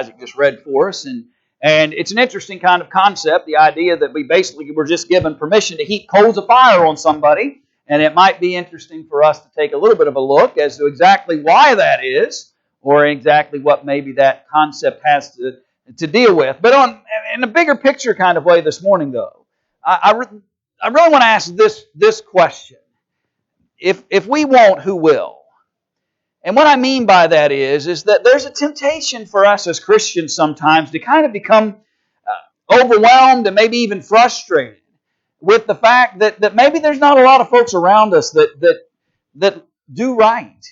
Isaac just read for us, and it's an interesting kind of concept, the idea that we basically were just given permission to heap coals of fire on somebody, and it might be interesting for us to take a little bit of a look as to exactly why that is, or exactly what maybe that concept has to deal with. But in a bigger picture kind of way this morning, though, I really want to ask this question. If we won't, who will? And what I mean by that is that there's a temptation for us as Christians sometimes to kind of become overwhelmed and maybe even frustrated with the fact that maybe there's not a lot of folks around us that do right.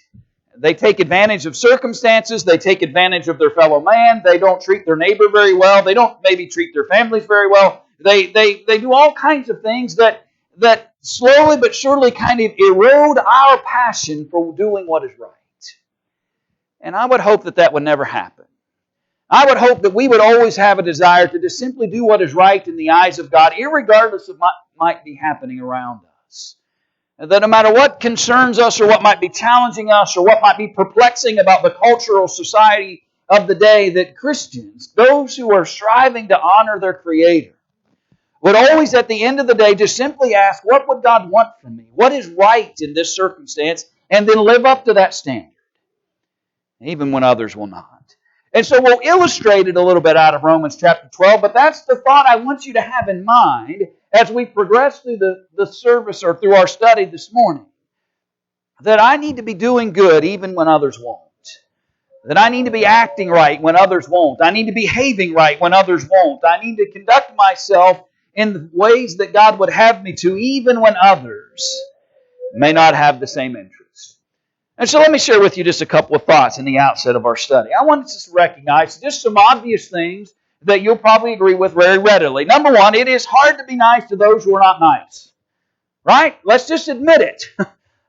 They take advantage of circumstances. They take advantage of their fellow man. They don't treat their neighbor very well. They don't maybe treat their families very well. They do all kinds of things that slowly but surely kind of erode our passion for doing what is right. And I would hope that would never happen. I would hope that we would always have a desire to just simply do what is right in the eyes of God, irregardless of what might be happening around us. And that no matter what concerns us or what might be challenging us or what might be perplexing about the cultural society of the day, that Christians, those who are striving to honor their Creator, would always at the end of the day just simply ask, what would God want from me? What is right in this circumstance? And then live up to that standard, even when others will not. And so we'll illustrate it a little bit out of Romans chapter 12, but that's the thought I want you to have in mind as we progress through the service or through our study this morning. That I need to be doing good even when others won't. That I need to be acting right when others won't. I need to be behaving right when others won't. I need to conduct myself in the ways that God would have me to, even when others may not have the same interest. And so let me share with you just a couple of thoughts in the outset of our study. I want us to recognize just some obvious things that you'll probably agree with very readily. Number one, it is hard to be nice to those who are not nice. Right? Let's just admit it.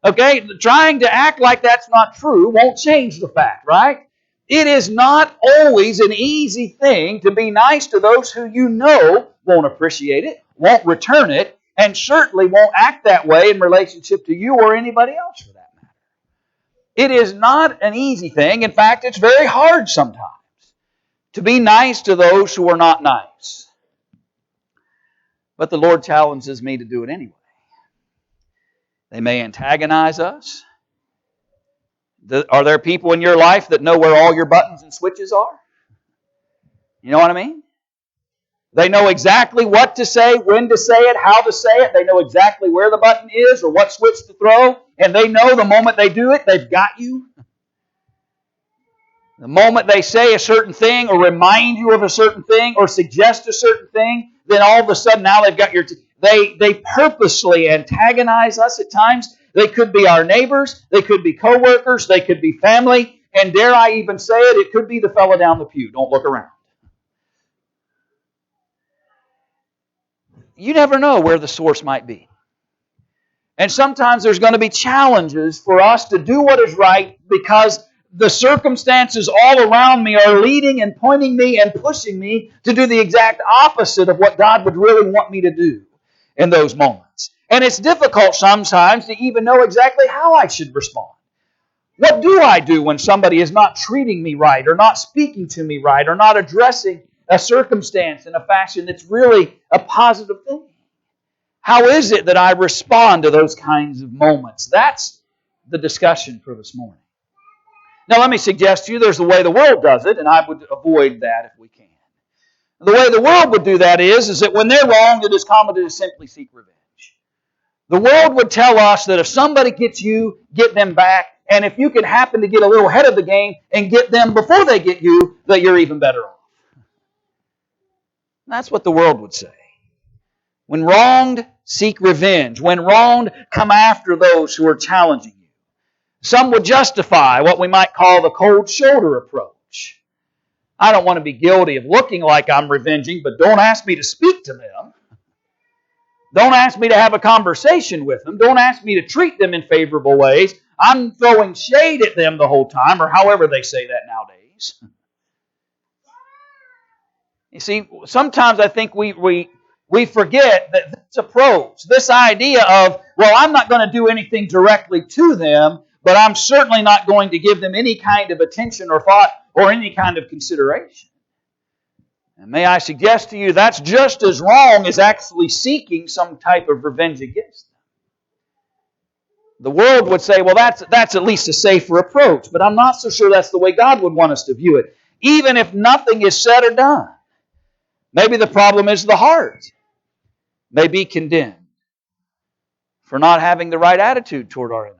Okay? Trying to act like that's not true won't change the fact, right? It is not always an easy thing to be nice to those who you know won't appreciate it, won't return it, and certainly won't act that way in relationship to you or anybody else for that matter. It is not an easy thing. In fact, it's very hard sometimes to be nice to those who are not nice. But the Lord challenges me to do it anyway. They may antagonize us. Are there people in your life that know where all your buttons and switches are? You know what I mean? They know exactly what to say, when to say it, how to say it. They know exactly where the button is or what switch to throw. And they know the moment they do it, they've got you. The moment they say a certain thing or remind you of a certain thing or suggest a certain thing, then all of a sudden now they've got your... They purposely antagonize us at times. They could be our neighbors. They could be co-workers. They could be family. And dare I even say it, it could be the fellow down the pew. Don't look around. You never know where the source might be. And sometimes there's going to be challenges for us to do what is right because the circumstances all around me are leading and pointing me and pushing me to do the exact opposite of what God would really want me to do in those moments. And it's difficult sometimes to even know exactly how I should respond. What do I do when somebody is not treating me right or not speaking to me right or not addressing a circumstance in a fashion that's really a positive thing? How is it that I respond to those kinds of moments? That's the discussion for this morning. Now let me suggest to you there's the way the world does it, and I would avoid that if we can. The way the world would do that is that when they're wronged, it is common to simply seek revenge. The world would tell us that if somebody gets you, get them back, and if you can happen to get a little ahead of the game and get them before they get you, that you're even better off. That's what the world would say. When wronged, seek revenge. When wronged, come after those who are challenging you. Some would justify what we might call the cold shoulder approach. I don't want to be guilty of looking like I'm revenging, but don't ask me to speak to them. Don't ask me to have a conversation with them. Don't ask me to treat them in favorable ways. I'm throwing shade at them the whole time, or however they say that nowadays. You see, sometimes I think we forget that this approach, this idea of, well, I'm not going to do anything directly to them, but I'm certainly not going to give them any kind of attention or thought or any kind of consideration. And may I suggest to you, that's just as wrong as actually seeking some type of revenge against them. The world would say, well, that's at least a safer approach, but I'm not so sure that's the way God would want us to view it. Even if nothing is said or done, maybe the problem is the heart may be condemned for not having the right attitude toward our enemy.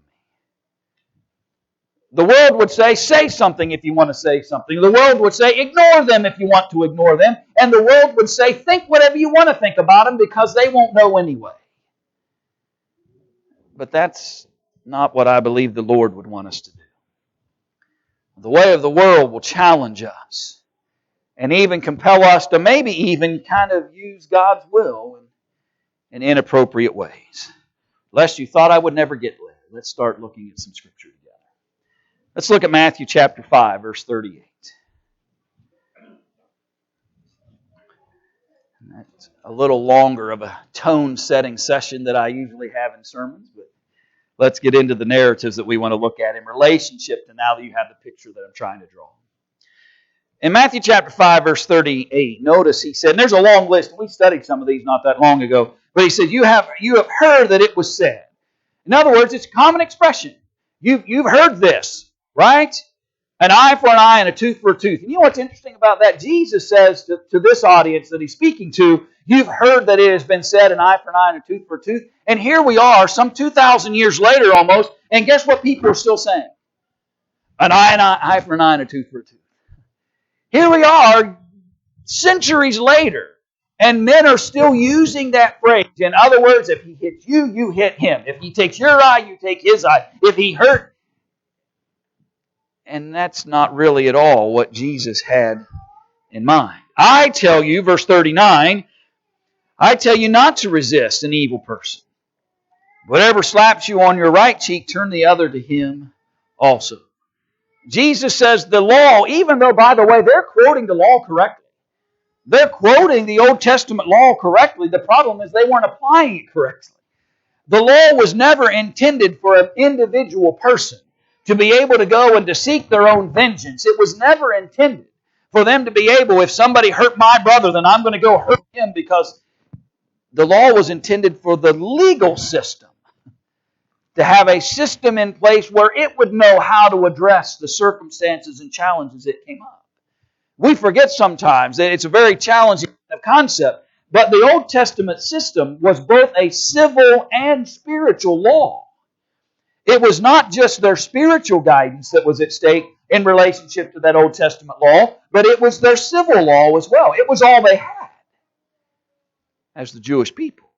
The world would say something if you want to say something. The world would say, ignore them if you want to ignore them. And the world would say, think whatever you want to think about them because they won't know anyway. But that's not what I believe the Lord would want us to do. The way of the world will challenge us and even compel us to maybe even kind of use God's will in inappropriate ways. Lest you thought I would never get there, let's start looking at some Scripture together. Let's look at Matthew chapter 5, verse 38. That's a little longer of a tone-setting session that I usually have in sermons, but let's get into the narratives that we want to look at in relationship to now that you have the picture that I'm trying to draw. In Matthew chapter 5, verse 38, notice he said, and there's a long list, we studied some of these not that long ago, but he said, you have heard that it was said. In other words, it's a common expression. You've heard this. Right? An eye for an eye and a tooth for a tooth. And you know what's interesting about that? Jesus says to this audience that he's speaking to, you've heard that it has been said, an eye for an eye and a tooth for a tooth. And here we are, some 2,000 years later almost, and guess what people are still saying? An eye for an eye and a tooth for a tooth. Here we are, centuries later, and men are still using that phrase. In other words, if he hits you, you hit him. If he takes your eye, you take his eye. If he hurt. And that's not really at all what Jesus had in mind. I tell you, verse 39, I tell you not to resist an evil person. Whatever slaps you on your right cheek, turn the other to him also. Jesus says the law, even though, by the way, they're quoting the law correctly. They're quoting the Old Testament law correctly. The problem is they weren't applying it correctly. The law was never intended for an individual person to be able to go and to seek their own vengeance. It was never intended for them to be able, if somebody hurt my brother, then I'm going to go hurt him, because the law was intended for the legal system to have a system in place where it would know how to address the circumstances and challenges that came up. We forget sometimes that it's a very challenging concept, but the Old Testament system was both a civil and spiritual law. It was not just their spiritual guidance that was at stake in relationship to that Old Testament law, but it was their civil law as well. It was all they had as the Jewish people.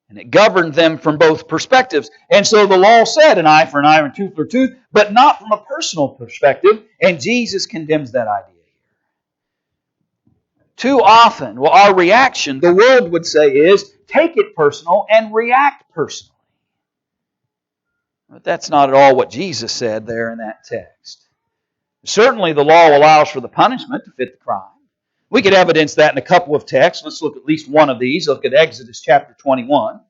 And it governed them from both perspectives. And so the law said an eye for an eye and a tooth for a tooth, but not from a personal perspective. And Jesus condemns that idea here. Too often, our reaction, the world would say, is take it personal and react personally. But that's not at all what Jesus said there in that text. Certainly the law allows for the punishment to fit the crime. We could evidence that in a couple of texts. Let's look at least one of these. Look at Exodus chapter 21.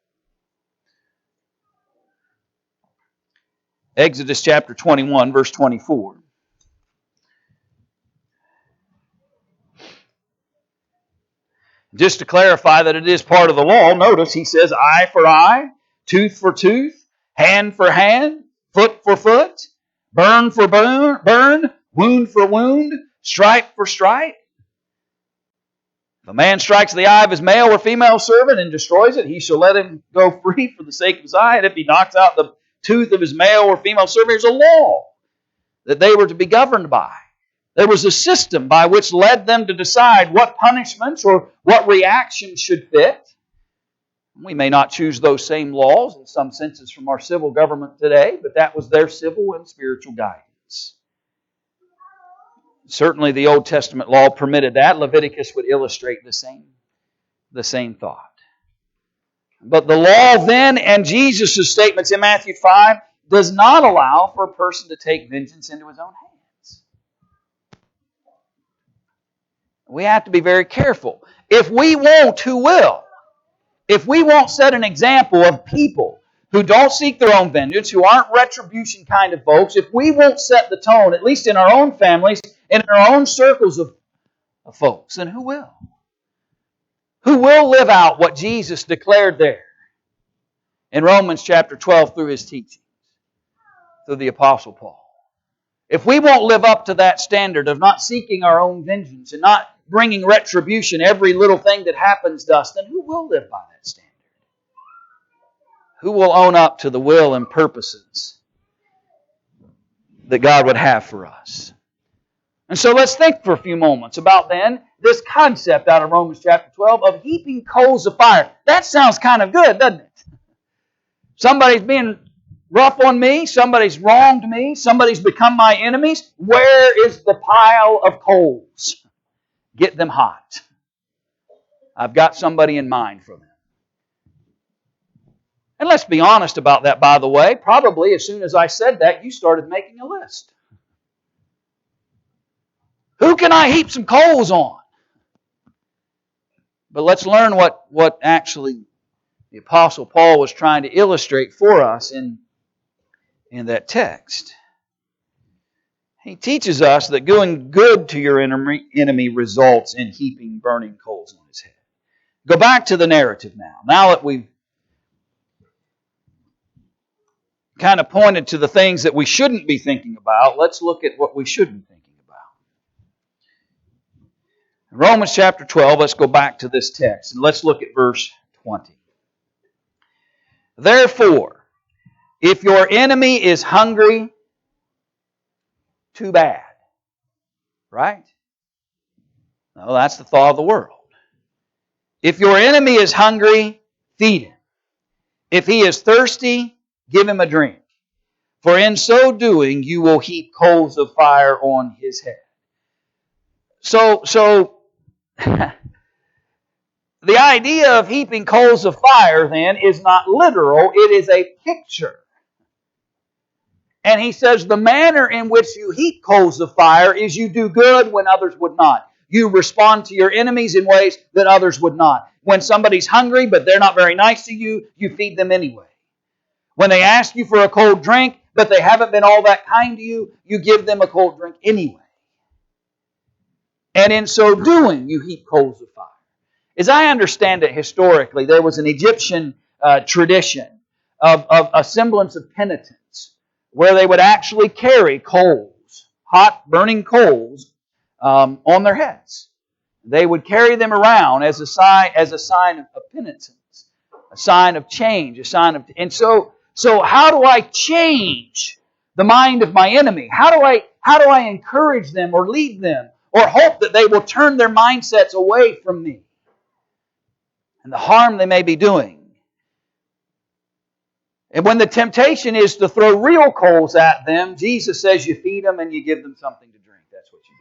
Exodus chapter 21, verse 24. Just to clarify that it is part of the law, notice he says eye for eye, tooth for tooth, hand for hand, foot for foot, burn for burn, wound for wound, stripe for stripe. If a man strikes the eye of his male or female servant and destroys it, he shall let him go free for the sake of his eye. And if he knocks out the tooth of his male or female servant, there's a law that they were to be governed by. There was a system by which led them to decide what punishments or what reactions should fit. We may not choose those same laws in some senses from our civil government today, but that was their civil and spiritual guidance. Certainly the Old Testament law permitted that. Leviticus would illustrate the same thought. But the law then and Jesus' statements in Matthew 5 does not allow for a person to take vengeance into his own hands. We have to be very careful. If we won't, who will? If we won't set an example of people who don't seek their own vengeance, who aren't retribution kind of folks, if we won't set the tone, at least in our own families and in our own circles of of folks, then who will? Who will live out what Jesus declared there in Romans chapter 12 through His teachings, through the Apostle Paul? If we won't live up to that standard of not seeking our own vengeance and not bringing retribution every little thing that happens to us, then who will live by that standard? Who will own up to the will and purposes that God would have for us? And so let's think for a few moments about then this concept out of Romans chapter 12 of heaping coals of fire. That sounds kind of good, doesn't it? Somebody's being rough on me, somebody's wronged me, somebody's become my enemies. Where is the pile of coals? Get them hot. I've got somebody in mind for them. And let's be honest about that, by the way. Probably as soon as I said that, you started making a list. Who can I heap some coals on? But let's learn what actually the Apostle Paul was trying to illustrate for us in that text. He teaches us that doing good to your enemy results in heaping burning coals on his head. Go back to the narrative now. Now that we've kind of pointed to the things that we shouldn't be thinking about, let's look at what we should be thinking about. In Romans chapter 12, let's go back to this text and let's look at verse 20. Therefore, if your enemy is hungry, too bad. Right? No, that's the thought of the world. If your enemy is hungry, feed him. If he is thirsty, give him a drink. For in so doing, you will heap coals of fire on his head. So the idea of heaping coals of fire then is not literal, it is a picture. And he says the manner in which you heap coals of fire is you do good when others would not. You respond to your enemies in ways that others would not. When somebody's hungry but they're not very nice to you, you feed them anyway. When they ask you for a cold drink but they haven't been all that kind to you, you give them a cold drink anyway. And in so doing, you heap coals of fire. As I understand it historically, there was an Egyptian tradition of a semblance of penitence where they would actually carry coals, hot burning coals, on their heads. They would carry them around as a sign of penitence, a sign of change, and so how do I change the mind of my enemy? How do I encourage them or lead them or hope that they will turn their mindsets away from me and the harm they may be doing? And when the temptation is to throw real coals at them, Jesus says you feed them and you give them something to drink. That's what you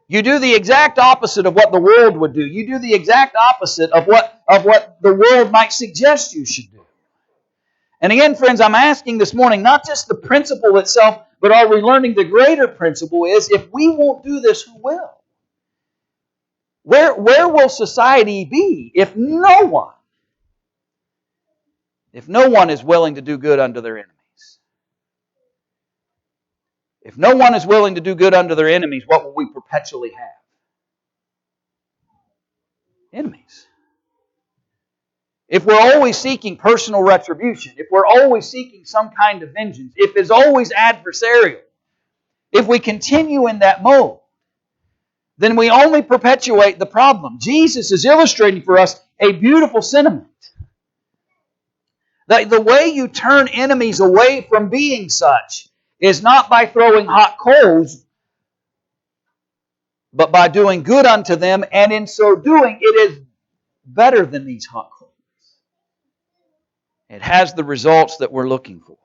do. You do the exact opposite of what the world would do. You do the exact opposite of what the world might suggest you should do. And again, friends, I'm asking this morning, not just the principle itself, but are we learning the greater principle is, if we won't do this, who will? Where will society be if no one is willing to do good unto their enemies? If no one is willing to do good unto their enemies, what will we perpetually have? Enemies. If we're always seeking personal retribution, if we're always seeking some kind of vengeance, if it's always adversarial, if we continue in that mode, then we only perpetuate the problem. Jesus is illustrating for us a beautiful sentiment. That the way you turn enemies away from being such is not by throwing hot coals, but by doing good unto them, and in so doing, it is better than these hot coals. It has the results that we're looking for.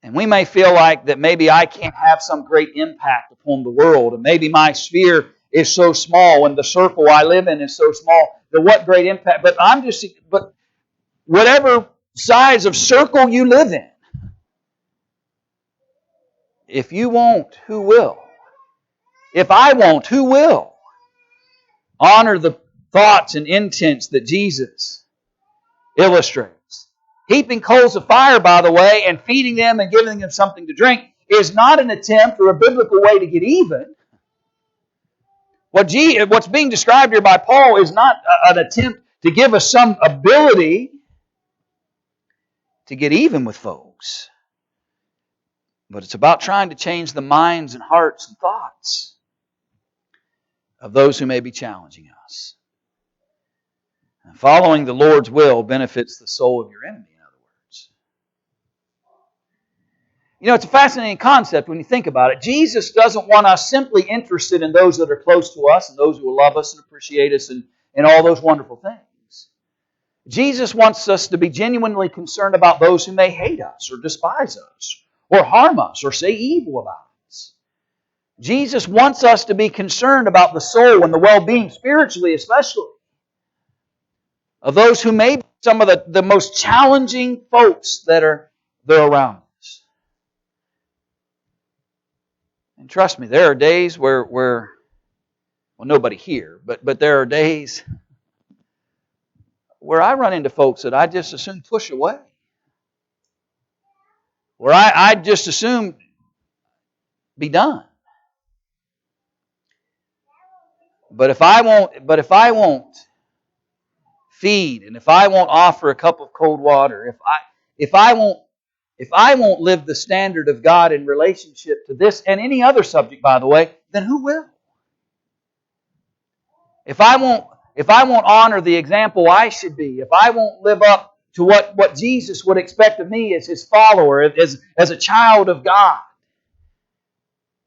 And we may feel like that maybe I can't have some great impact upon the world, and maybe my sphere is so small and the circle I live in is so small that what great impact, but whatever size of circle you live in, if you won't, who will? If I won't, who will? Honor the thoughts and intents that Jesus illustrates. Heaping coals of fire, by the way, and feeding them and giving them something to drink is not an attempt or a biblical way to get even. What's being described here by Paul is not an attempt to give us some ability to get even with folks. But it's about trying to change the minds and hearts and thoughts of those who may be challenging us. And following the Lord's will benefits the soul of your enemy, in other words. You know, it's a fascinating concept when you think about it. Jesus doesn't want us simply interested in those that are close to us and those who will love us and appreciate us and all those wonderful things. Jesus wants us to be genuinely concerned about those who may hate us or despise us or harm us or say evil about us. Jesus wants us to be concerned about the soul and the well-being, spiritually especially, of those who may be some of the most challenging folks that are around us. And trust me, there are days where well, nobody here, but there are days where I run into folks that I just assume push away. Where I just assume be done. But if I won't feed, and if I won't offer a cup of cold water, if I won't live the standard of God in relationship to this and any other subject, by the way, then who will? If I won't honor the example I should be, if I won't live up to what Jesus would expect of me as His follower, as a child of God,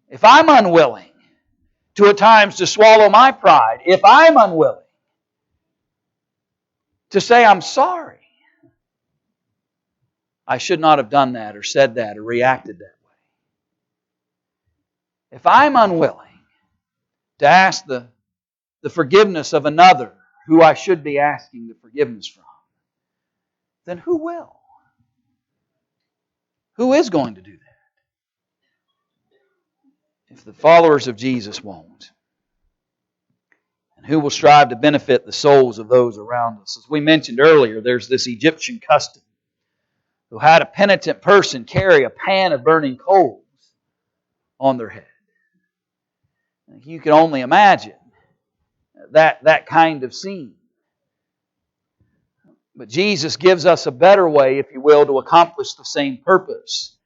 if I'm unwilling to at times to swallow my pride, if I'm unwilling to say I'm sorry, I should not have done that or said that or reacted that way. If I'm unwilling to ask the forgiveness of another who I should be asking the forgiveness from, then who will? Who is going to do that? If the followers of Jesus won't. And who will strive to benefit the souls of those around us? As we mentioned earlier, there's this Egyptian custom who had a penitent person carry a pan of burning coals on their head. You can only imagine that kind of scene. But Jesus gives us a better way, if you will, to accomplish the same purpose.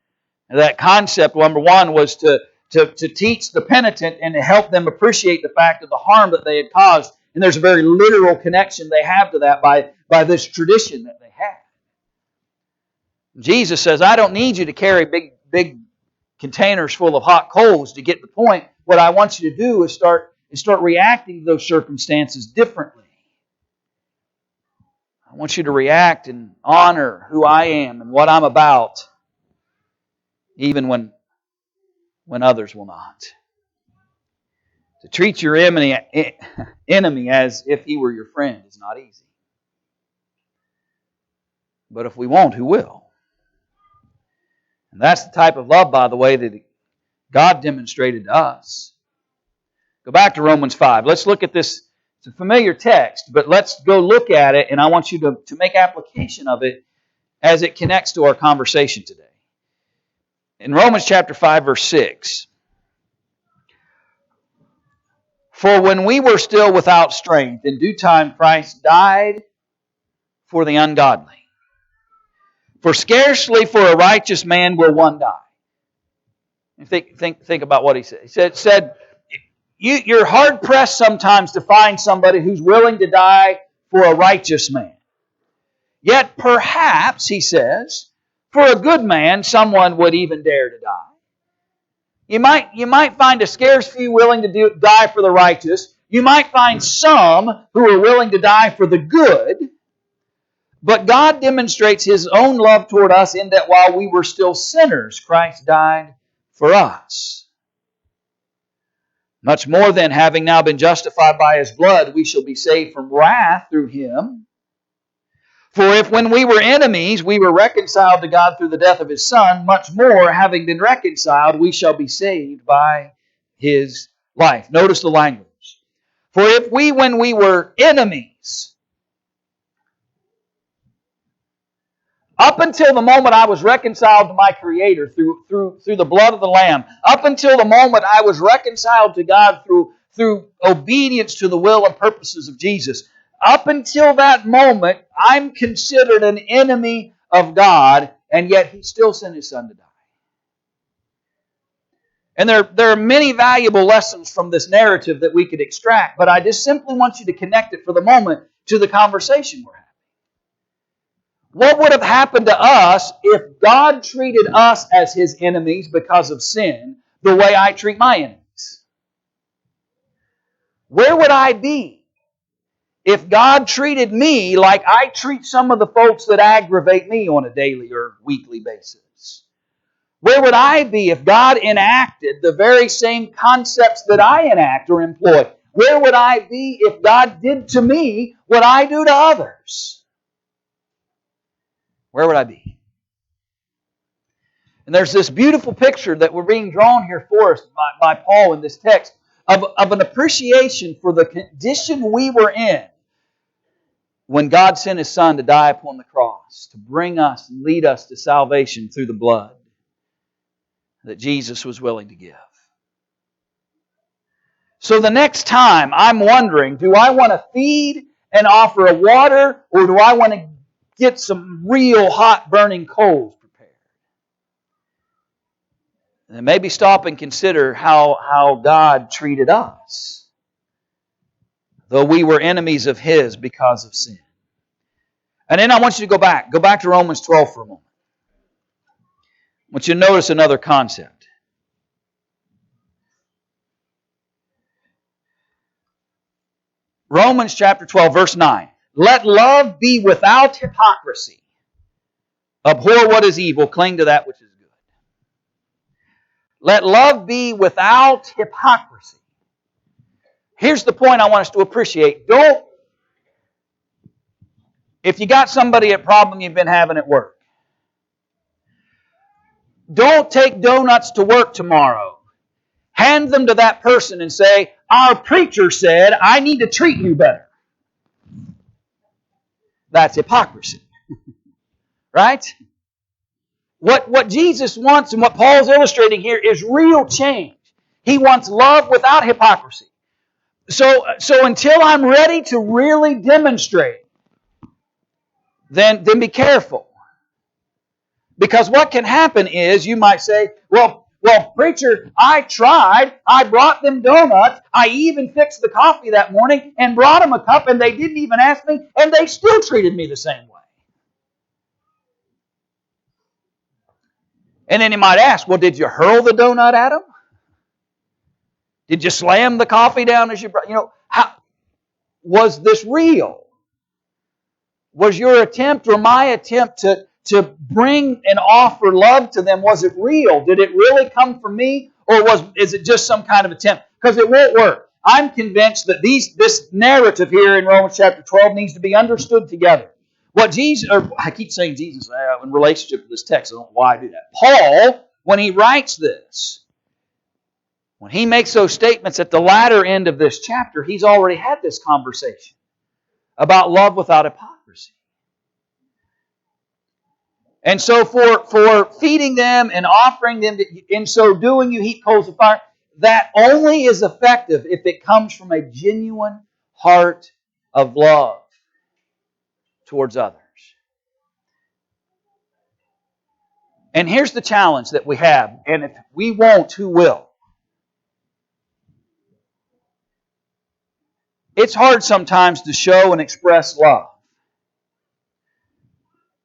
And that concept, number one, was to teach the penitent and to help them appreciate the fact of the harm that they had caused. And there's a very literal connection they have to that by this tradition that they have. Jesus says, I don't need you to carry big containers full of hot coals to get the point. What I want you to do is start reacting to those circumstances differently. I want you to react and honor who I am and what I'm about, even when others will not. To treat your enemy as if he were your friend is not easy. But if we won't, who will? And that's the type of love, by the way, that God demonstrated to us. Go back to Romans 5. Let's look at this. It's a familiar text, but let's go look at it, and I want you to make application of it as it connects to our conversation today. In Romans chapter 5, verse 6, for when we were still without strength, in due time Christ died for the ungodly. For scarcely for a righteous man will one die. Think about what he said. He said you're hard-pressed sometimes to find somebody who's willing to die for a righteous man. Yet perhaps, he says, for a good man, someone would even dare to die. You might find a scarce few willing to die for the righteous. You might find some who are willing to die for the good. But God demonstrates His own love toward us in that while we were still sinners, Christ died for us. Much more then, having now been justified by His blood, we shall be saved from wrath through Him. For if when we were enemies, we were reconciled to God through the death of His Son, much more, having been reconciled, we shall be saved by His life. Notice the language. For if we, when we were enemies, Up until the moment I was reconciled to my Creator through the blood of the Lamb, up until the moment I was reconciled to God through obedience to the will and purposes of Jesus, up until that moment, I'm considered an enemy of God, and yet He still sent His Son to die. And there are many valuable lessons from this narrative that we could extract, but I just simply want you to connect it for the moment to the conversation we're having. What would have happened to us if God treated us as His enemies because of sin the way I treat my enemies? Where would I be if God treated me like I treat some of the folks that aggravate me on a daily or weekly basis? Where would I be if God enacted the very same concepts that I enact or employ? Where would I be if God did to me what I do to others? Where would I be? And there's this beautiful picture that we're being drawn here for us by Paul in this text of an appreciation for the condition we were in when God sent His Son to die upon the cross, to bring us and lead us to salvation through the blood that Jesus was willing to give. So the next time I'm wondering, do I want to feed and offer a water, or do I want to get some real hot burning coals prepared? And then maybe stop and consider how God treated us, though we were enemies of His because of sin. And then I want you to go back to Romans 12 for a moment. I want you to notice another concept. Romans chapter 12, verse 9. Let love be without hypocrisy. Abhor what is evil, cling to that which is good. Let love be without hypocrisy. Here's the point I want us to appreciate. If you got somebody a problem you've been having at work, don't take donuts to work tomorrow. Hand them to that person and say, our preacher said I need to treat you better. That's hypocrisy. Right? What Jesus wants and what Paul's illustrating here is real change. He wants love without hypocrisy. So until I'm ready to really demonstrate, then be careful. Because what can happen is you might say, well, preacher, I tried. I brought them donuts. I even fixed the coffee that morning and brought them a cup, and they didn't even ask me, and they still treated me the same way. And then you might ask, well, did you hurl the donut at them? Did you slam the coffee down as you brought? How was this real? Was your attempt or my attempt to bring and offer love to them, was it real? Did it really come from me? Or is it just some kind of attempt? Because it won't work. I'm convinced that this narrative here in Romans chapter 12 needs to be understood together. I keep saying Jesus in relationship to this text. I don't know why I do that. Paul, when he writes this, when he makes those statements at the latter end of this chapter, he's already had this conversation about love without hypocrisy. And so for feeding them and offering them, in so doing you heap coals of fire, that only is effective if it comes from a genuine heart of love towards others. And here's the challenge that we have, and if we won't, who will? It's hard sometimes to show and express love,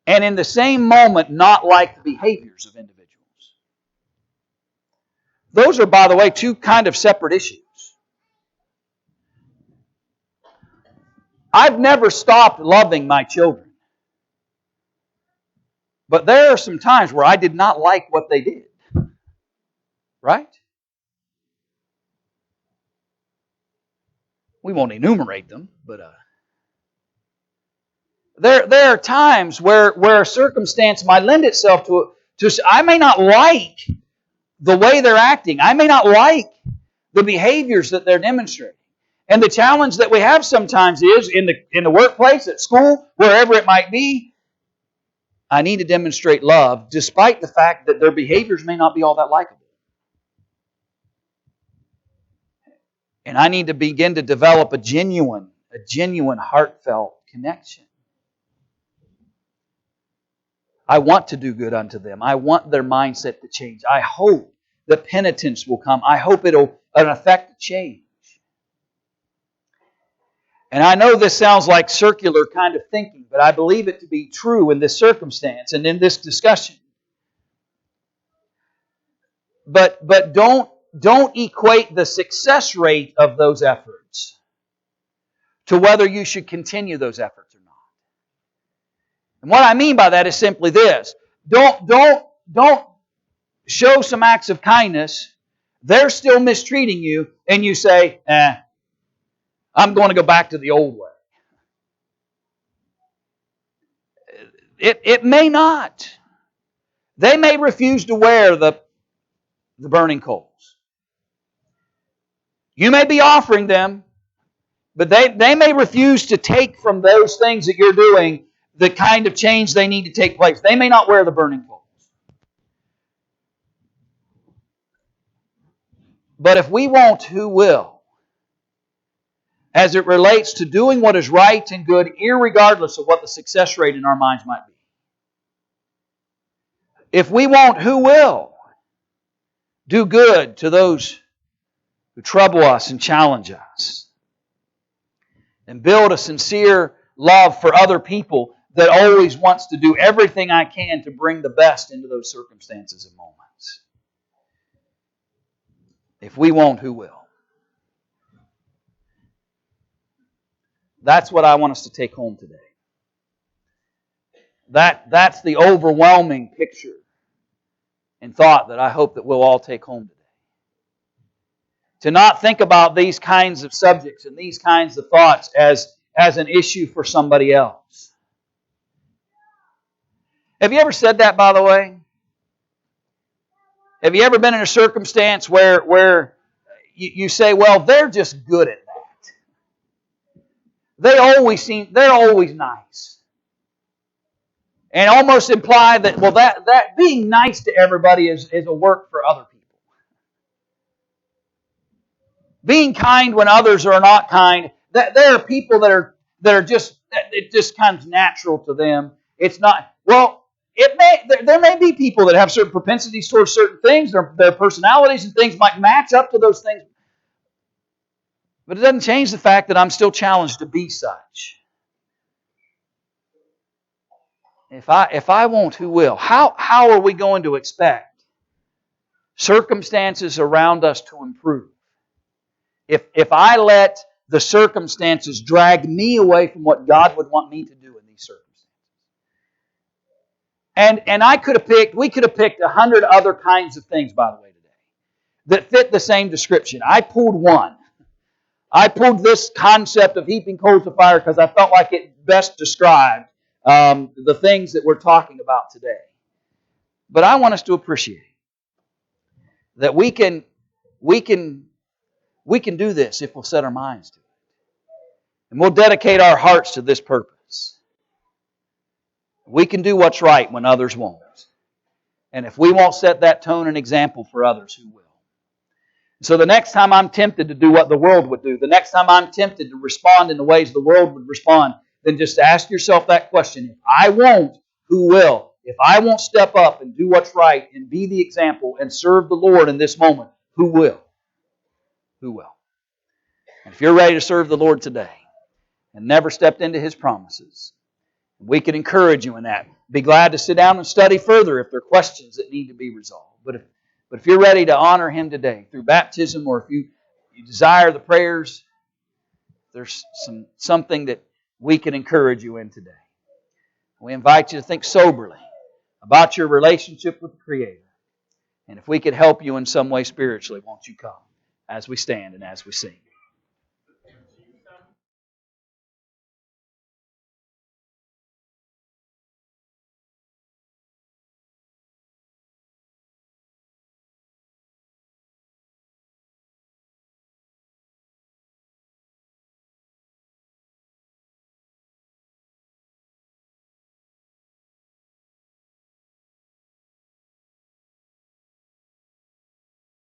and in the same moment not like the behaviors of individuals. Those are, by the way, two kind of separate issues. I've never stopped loving my children. But there are some times where I did not like what they did. Right? We won't enumerate them, but there are times where a circumstance might lend itself to I may not like the way they're acting. I may not like the behaviors that they're demonstrating. And the challenge that we have sometimes is in the workplace, at school, wherever it might be, I need to demonstrate love despite the fact that their behaviors may not be all that likable. And I need to begin to develop a genuine, heartfelt connection. I want to do good unto them. I want their mindset to change. I hope that penitence will come. I hope it'll affect a change. And I know this sounds like circular kind of thinking, but I believe it to be true in this circumstance and in this discussion. But don't equate the success rate of those efforts to whether you should continue those efforts or not. And what I mean by that is simply this. Don't show some acts of kindness. They're still mistreating you, and you say, I'm going to go back to the old way. It may not. They may refuse to wear the burning coals. You may be offering them, but they may refuse to take from those things that you're doing the kind of change they need to take place. They may not wear the burning coals. But if we won't, who will? As it relates to doing what is right and good, irregardless of what the success rate in our minds might be. If we won't, who will? Do good to those who trouble us and challenge us. And build a sincere love for other people that always wants to do everything I can to bring the best into those circumstances and moments. If we won't, who will? That's what I want us to take home today. That's the overwhelming picture and thought that I hope that we'll all take home today. To not think about these kinds of subjects and these kinds of thoughts as an issue for somebody else. Have you ever said that, by the way? Have you ever been in a circumstance where you say, well, they're just good at that. They're always nice. And almost imply that, well, that being nice to everybody is a work for other people. Being kind when others are not kind, that there are people that are just, it just comes natural to them. It's not, well, there may be people that have certain propensities towards certain things, their personalities and things might match up to those things. But it doesn't change the fact that I'm still challenged to be such. If I won't, who will? How are we going to expect circumstances around us to improve? If I let the circumstances drag me away from what God would want me to do in these circumstances. And we could have picked 100 other kinds of things, by the way, today, that fit the same description. I pulled one. I pulled this concept of heaping coals of fire because I felt like it best described the things that we're talking about today. But I want us to appreciate that we can do this if we'll set our minds to it. And we'll dedicate our hearts to this purpose. We can do what's right when others won't. And if we won't set that tone and example for others, who will? So the next time I'm tempted to do what the world would do, the next time I'm tempted to respond in the ways the world would respond, then just ask yourself that question. If I won't, who will? If I won't step up and do what's right and be the example and serve the Lord in this moment, who will? Who will? And if you're ready to serve the Lord today and never stepped into His promises, we can encourage you in that. Be glad to sit down and study further if there are questions that need to be resolved. But if you're ready to honor Him today through baptism, or if you desire the prayers, there's something that we can encourage you in today. We invite you to think soberly about your relationship with the Creator. And if we could help you in some way spiritually, won't you come as we stand and as we sing?